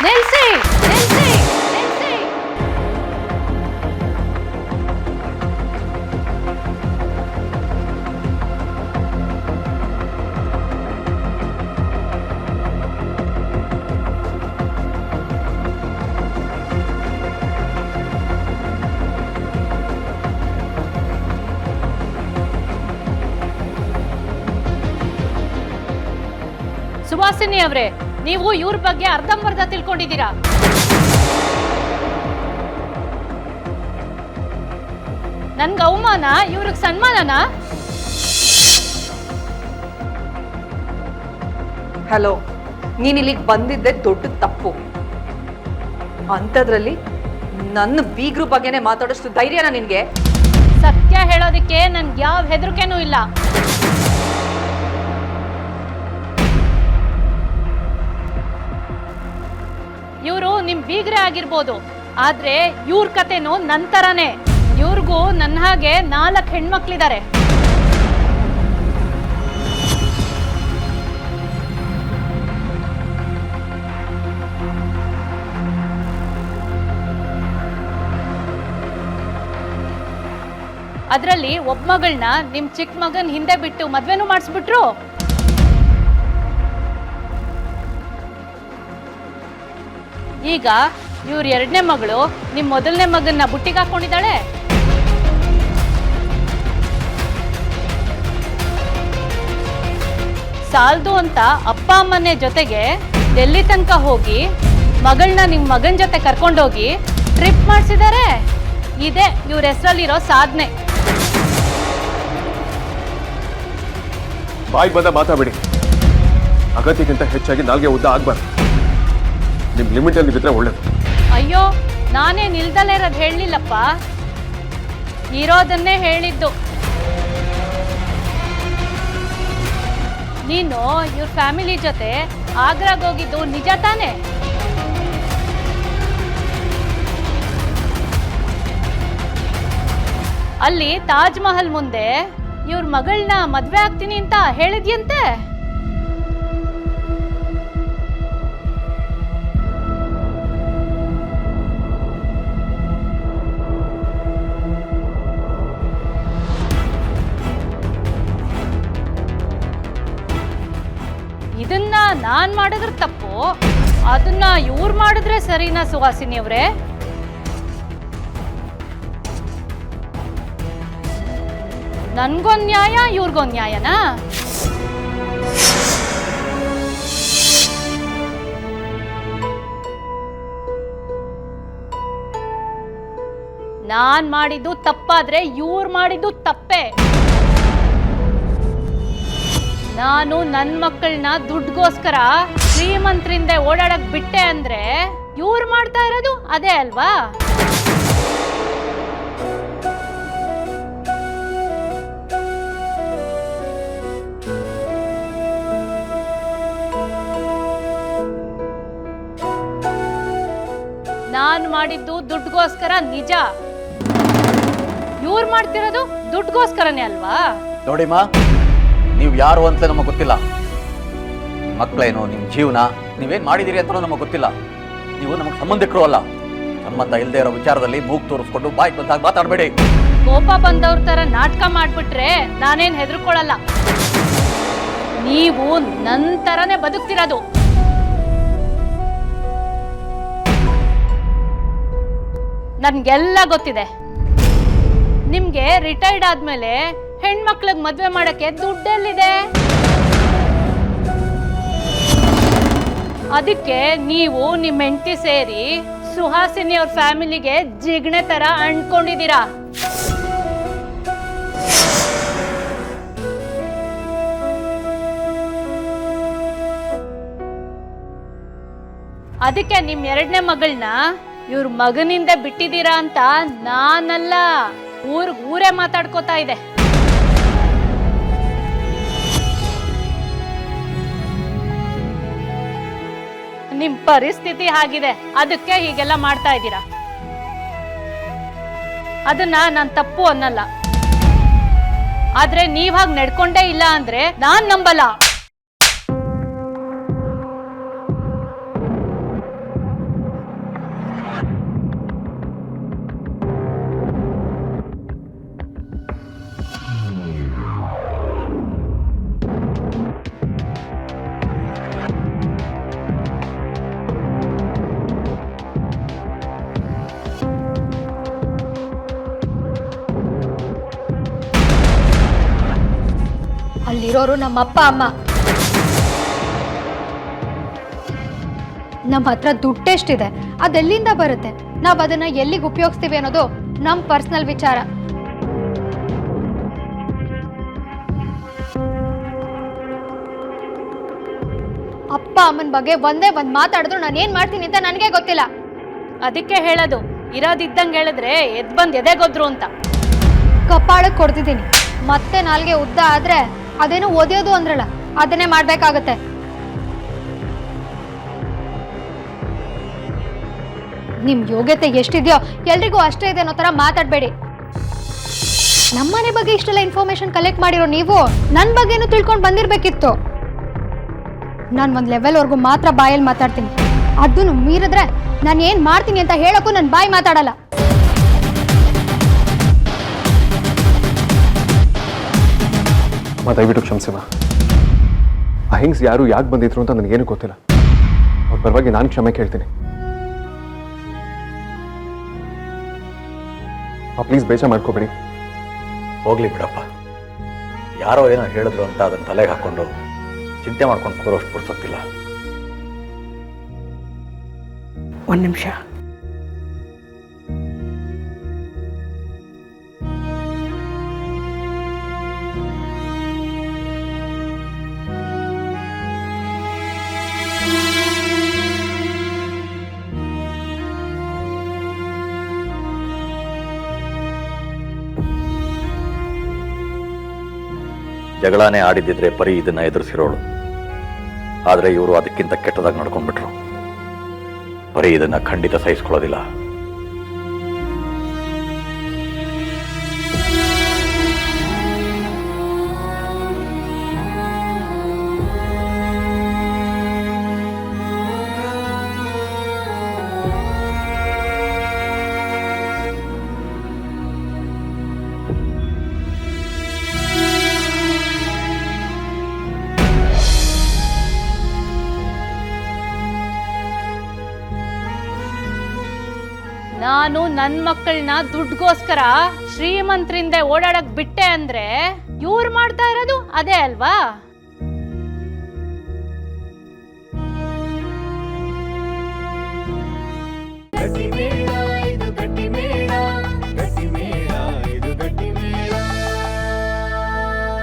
ನಿಲ್ಸಿ ನಿಲ್ಸಿ ನಿಲ್ಸಿ. ಸುವಾಸಿನಿ ಅವರೇ, ನೀವು ಇವ್ರ ಬಗ್ಗೆ ಅರ್ಧಂಬರ್ಧ ತಿಳ್ಕೊಂಡಿದ್ದೀರಾ. ನನ್ಗೆ ಅವಮಾನ, ಇವ್ರಿಗೆ ಸನ್ಮಾನನಾ? ಹಲೋ, ನೀನ್ ಇಲ್ಲಿಗೆ ಬಂದಿದ್ದೆ ದೊಡ್ಡ ತಪ್ಪು. ಅಂಥದ್ರಲ್ಲಿ ನನ್ನ ಬೀಗ್ರು ಬಗ್ಗೆನೇ ಮಾತಾಡೋಷ್ಟು ಧೈರ್ಯನಾ ನಿನ್ಗೆ? ಸತ್ಯ ಹೇಳೋದಕ್ಕೆ ನನ್ಗೆ ಯಾವ ಹೆದರಿಕೆನೂ ಇಲ್ಲ. ಇವರು ನಿಮ್ ಬೀಗ್ರೆ ಆಗಿರ್ಬೋದು, ಆದ್ರೆ ಇವ್ರ ಕತೆನೂ ನಂತರನೇ. ಇವ್ರಿಗೂ ನನ್ನ ಹಾಗೆ 4 ಹೆಣ್ಮಕ್ಳಿದ್ದಾರೆ. ಅದ್ರಲ್ಲಿ ಒಬ್ಬ ಮಗಳನ್ನ ನಿಮ್ ಚಿಕ್ಕ ಮಗನ್ ಹಿಂದೆ ಬಿಟ್ಟು ಮದ್ವೆನೂ ಮಾಡಿಸ್ಬಿಟ್ರು. ಈಗ ಇವ್ರ 2ನೇ ಮಗಳು ನಿಮ್ ಮೊದಲನೇ ಮಗನ್ನ ಬುಟ್ಟಿಗೆ ಹಾಕೊಂಡಿದ್ದಾಳೆ. ಸಾಲ್ದು ಅಂತ ಅಪ್ಪ ಅಮ್ಮನೇ ಜೊತೆಗೆ ಡೆಲ್ಲಿ ತನಕ ಹೋಗಿ ಮಗಳನ್ನ ನಿಮ್ ಮಗನ್ ಜೊತೆ ಕರ್ಕೊಂಡೋಗಿ ಟ್ರಿಪ್ ಮಾಡಿಸಿದ್ದಾರೆ. ಇದೇ ಇವ್ರ ಹೆಸರಲ್ಲಿರೋ ಸಾಧನೆ. ಬಾಯಿ ಬಂದ ಮಾತಾಡಬೇಡಿ. ಅಗತ್ಯಕ್ಕಿಂತ ಹೆಚ್ಚಾಗಿ ನಾಲ್ಗೆ ಉದ್ದ ಆಗ್ಬಾರ್ದು. ನಿಮ್ ಲಿಮಿಟ್ ಅಲ್ಲಿ ಬಿದ್ರೆ ಒಳ್ಳೇದು. ಅಯ್ಯೋ, ನಾನೇ ನಿಲ್ದಲೇ ಇರೋದು ಹೇಳಲಿಲ್ಲಪ್ಪ, ಇರೋದನ್ನೇ ಹೇಳಿದ್ದು. ನೀನು ಇವ್ರ ಫ್ಯಾಮಿಲಿ ಜೊತೆ ಆಗ್ರಾಗ್ ಹೋಗಿದ್ದು ನಿಜ ತಾನೆ? ಅಲ್ಲಿ ತಾಜ್ ಮಹಲ್ ಮುಂದೆ ಇವ್ರ ಮಗಳನ್ನ ಮದ್ವೆ ಆಗ್ತೀನಿ ಅಂತ ಹೇಳಿದ್ಯಂತೆ. ಇದನ್ನ ನಾನ್ ಮಾಡಿದ್ರೆ ತಪ್ಪು, ಅದನ್ನ ಇವ್ರು ಮಾಡಿದ್ರೆ ಸರಿನಾ ಸುಹಾಸಿನಿ ಅವರೇ? ನನ್ಗೊಂದ್ ನ್ಯಾಯ, ಇವ್ರಿಗೊಂದ್ ನ್ಯಾಯನಾ? ನಾನ್ ಮಾಡಿದ್ದು ತಪ್ಪಾದ್ರೆ ಇವ್ರು ಮಾಡಿದ್ದು ತಪ್ಪೇ. ನಾನು ನನ್ನ ಮಕ್ಕಳನ್ನ ದುಡ್ಗೋಸ್ಕರ ಶ್ರೀಮಂತರಿಂದ ಓಡಾಡಕ್ ಬಿಟ್ಟೆ ಅಂದ್ರೆ ಇವ್ರು ಮಾಡ್ತಾ ಇರೋದು ಅದೇ ಅಲ್ವಾ? ನಾನು ಮಾಡಿದ್ದು ದುಡ್ಗೋಸ್ಕರ ನಿಜ, ಇವ್ರು ಮಾಡ್ತಿರೋದು ದುಡ್ಗೋಸ್ಕರನೇ ಅಲ್ವಾ? ನೋಡಿಮ್ಮ, ನೀವು ಯಾರು ಅಂತ ನಮಗೆ ಗೊತ್ತಿಲ್ಲ. ಮಕ್ಕಳೇನು, ನಿಮ್ಮ ಜೀವನ, ನೀವೇನು ಮಾಡಿದ್ದೀರಿ ಅಂತ ನಮಗೆ ಗೊತ್ತಿಲ್ಲ. ನೀವು ನಮಗೆ ಸಂಬಂಧಿಕರು ಅಲ್ಲ. ಸಂಬಂಧ ಇಲ್ಲದೆ ಇರೋ ವಿಚಾರದಲ್ಲಿ ಮೂಗು ತೋರಿಸ್ಕೊಂಡು ಬಾಯಿ ಬಂದಾಗ ಮಾತಾಡಬೇಡಿ. ಕೋಪ ಬಂದವ್ರ ತರ ನಾಟಕ ಮಾಡ್ಬಿಟ್ರೆ ನಾನೇನ್ ಹೆದರ್ಕೊಳ್ಳಲ್ಲ. ನೀವು ನನ್ನ ತರನೇ ಬದುಕ್ತಿರೋದು. ನನ್ಗೆಲ್ಲ ಗೊತ್ತಿದೆ. ನಿಮ್ಗೆ ರಿಟೈರ್ಡ್ ಆದ್ಮೇಲೆ ಹೆಣ್ಮಕ್ಳಿಗೆ ಮದ್ವೆ ಮಾಡಕ್ಕೆ ದುಡ್ಡೆಲ್ಲಿದೆ? ಅದಕ್ಕೆ ನೀವು ನಿಮ್ಮ ಹೆಂಡತಿ ಸೇರಿ ಸುಹಾಸಿನಿ ಅವ್ರ ಫ್ಯಾಮಿಲಿಗೆ ಜಿಗಣೆ ತರ ಅಂಟ್ಕೊಂಡಿದ್ದೀರಾ. ಅದಕ್ಕೆ ನಿಮ್ 2ನೇ ಮಗಳನ್ನ ಇವ್ರ ಮಗನಿಂದ ಬಿಟ್ಟಿದ್ದೀರಾ ಅಂತ ನಾನಲ್ಲ, ಊರೇ ಮಾತಾಡ್ಕೋತಾ ಇದೆ. ನಿಮ್ ಪರಿಸ್ಥಿತಿ ಹಾಗಿದೆ, ಅದಕ್ಕೆ ಹೀಗೆಲ್ಲ ಮಾಡ್ತಾ ಇದ್ದೀರಾ. ಅದನ್ನ ನಾನ್ ತಪ್ಪು ಅನ್ನಲ್ಲ, ಆದ್ರೆ ನೀವ್ ಹಾಗೆ ನಡ್ಕೊಂಡೇ ಇಲ್ಲ ಅಂದ್ರೆ ನಾನ್ ನಂಬಲ್ಲ. ಇಲ್ಲಿರೋರು ನಮ್ಮ ಅಪ್ಪ ಅಮ್ಮ. ನಮ್ಮ ಹತ್ರ ದುಡ್ಡೆಷ್ಟಿದೆ, ಅದೆಲ್ಲಿಂದ ಬರುತ್ತೆ, ನಾವು ಅದನ್ನ ಎಲ್ಲಿಗೆ ಉಪಯೋಗಿಸ್ತೀವಿ ಅನ್ನೋದು ನಮ್ಮ ಪರ್ಸನಲ್ ವಿಚಾರ. ಅಪ್ಪ ಅಮ್ಮನ ಬಗ್ಗೆ ಒಂದೇ ಒಂದು ಮಾತಾಡಿದ್ರು ನಾನು ಏನ್ ಮಾಡ್ತೀನಿ ಅಂತ ನನಗೆ ಗೊತ್ತಿಲ್ಲ. ಅದಕ್ಕೆ ಹೇಳೋದು, ಇರೋದಿದ್ದಂಗೆ ಹೇಳಿದ್ರೆ ಎದ್ ಬಂದ್ ಎದೆಗೊದ್ರು ಅಂತ. ಕಪ್ಪಾಳಕ್ಕೆ ಕೊಡ್ತಿದ್ದೀನಿ, ಮತ್ತೆ ನಾಲ್ಗೆ ಉದ್ದ ಆದ್ರೆ ಅದೇನೋ ಓದಿಯೋದು ಅಂದ್ರಲ್ಲ, ಅದನ್ನೇ ಮಾಡ್ಬೇಕಾಗತ್ತೆ. ನಿಮ್ ಯೋಗ್ಯತೆ ಎಷ್ಟಿದೆಯೋ ಎಲ್ರಿಗೂ ಅಷ್ಟೇ ಇದೆ ಅನ್ನೋ ತರ ಮಾತಾಡ್ಬೇಡಿ. ನಮ್ಮನೆ ಬಗ್ಗೆ ಇಷ್ಟೆಲ್ಲ ಇನ್ಫಾರ್ಮೇಶನ್ ಕಲೆಕ್ಟ್ ಮಾಡಿರೋ ನೀವು ನನ್ನ ಬಗ್ಗೆನೂ ತಿಳ್ಕೊಂಡು ಬಂದಿರ್ಬೇಕಿತ್ತು. ನಾನು ಒಂದು ಲೆವೆಲ್ವರೆಗೂ ಮಾತ್ರ ಬಾಯಲ್ಲಿ ಮಾತಾಡ್ತೀನಿ, ಅದನ್ನು ಮೀರಿದ್ರೆ ನಾನು ಏನು ಮಾಡ್ತೀನಿ ಅಂತ ಹೇಳೋಕ್ಕೂ ನನ್ನ ಬಾಯಿ ಮಾತಾಡಲ್ಲ. ದಯವಿಟ್ಟು ಕ್ಷಮಿಸಿವ. ಆ ಹಿಂಗ್ಸ್ ಯಾರು ಯಾಕೆ ಬಂದಿದ್ರು ಅಂತ ನನಗೇನು ಗೊತ್ತಿಲ್ಲ. ಅವ್ರ ಪರವಾಗಿ ನಾನು ಕ್ಷಮೆ ಕೇಳ್ತೀನಿ. ಪ್ಲೀಸ್ ಬೇಜಾರು ಮಾಡ್ಕೋಬೇಡಿ. ಹೋಗ್ಲಿ ಬಿಡಪ್ಪ, ಯಾರೋ ಏನೋ ಹೇಳಿದ್ರು ಅಂತ ಅದನ್ನ ತಲೆಗೆ ಹಾಕೊಂಡು ಚಿಂತೆ ಮಾಡ್ಕೊಂಡು ಕೂರೋಷ್ಟು ಪುರ್ಸೊತ್ತಿಲ್ಲ. ಒಂದು ನಿಮಿಷ. ಜಗಳಾನೇ ಆಡಿದ್ದಿದ್ರೆ ಪರಿ ಇದನ್ನ ಎದುರಿಸಿರೋಳು. ಆದರೆ ಇವರು ಅದಕ್ಕಿಂತ ಕೆಟ್ಟದಾಗಿ ನಡ್ಕೊಂಡ್ಬಿಟ್ರು. ಪರಿ ಇದನ್ನ ಖಂಡಿತ ಸಹಿಸ್ಕೊಳ್ಳೋದಿಲ್ಲ. ನಾನು ನನ್ನ ಮಕ್ಕಳನ್ನ ದುಡ್ಗೋಸ್ಕರ ಶ್ರೀಮಂತರಿಂದ ಓಡಾಡಕ್ ಬಿಟ್ಟೆ ಅಂದ್ರೆ ಇವ್ರು ಮಾಡ್ತಾ ಇರೋದು ಅದೇ ಅಲ್ವಾ?